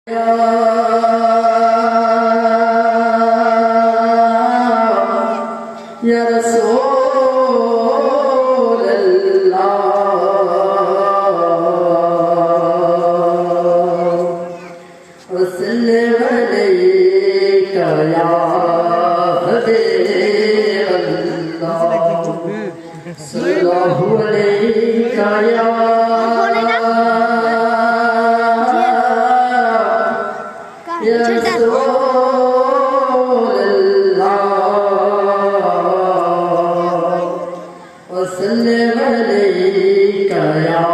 Ya Rasulullah, Sallallahu alayka ya Habibullah, Sallallahu alayka ya وسلم عليك يا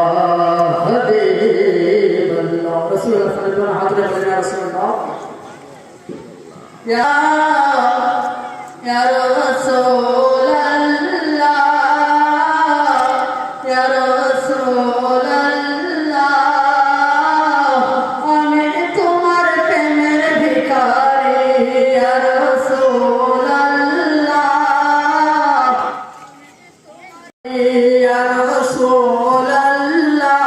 حبيب الله رسول الله صلى الله عليه وسلم يا رسول الله يا رسول الله يا رسول الله আমি তোমার প্রেমের ভিখারি يا رسول الله يا رسول الله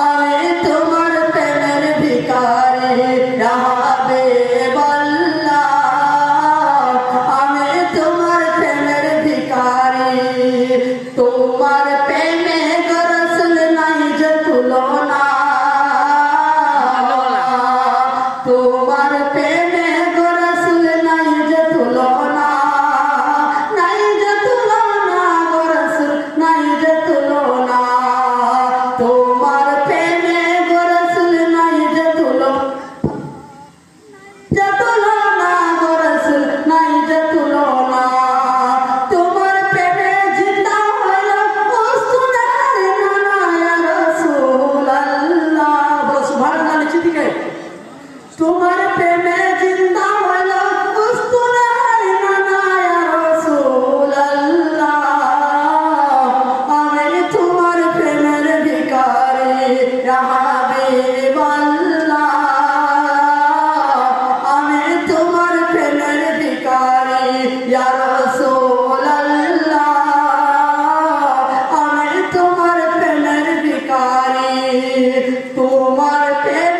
আমি তোমার প্রেমের ভিখারি يا حبيب الله আমি তোমার প্রেমের ভিখারি তোমার প্রেমে গো রাসূল নাই যে তুলনা তোমার প্রেমে গো রাসূল নাই যে তুলনা নাই যে তুলনা গো রাসূল নাই যে তুলনা তোমার প্রেমে গো রাসূল নাই যে তুলনা গো রাসূল নাই যে তুলনা তোমার প্রেমে জিন্দা হলো ওস্তুনার নানা ইয়া রাসূলুল্লাহ বলো সুবহানাল্লাহ নিচে দিকে তোমার প্রেমে জিন্দা হলো ওস্তুনার নানা ইয়া রাসূলুল্লাহ আমি তোমার প্রেমের ভিখারি ইয়া হাবিবাল্লাহ আমি তোমার প্রেমের ভিখারি ইয়া রাসূলুল্লাহ আমি তোমার প্রেমের ভিখারি তোমার প্রেম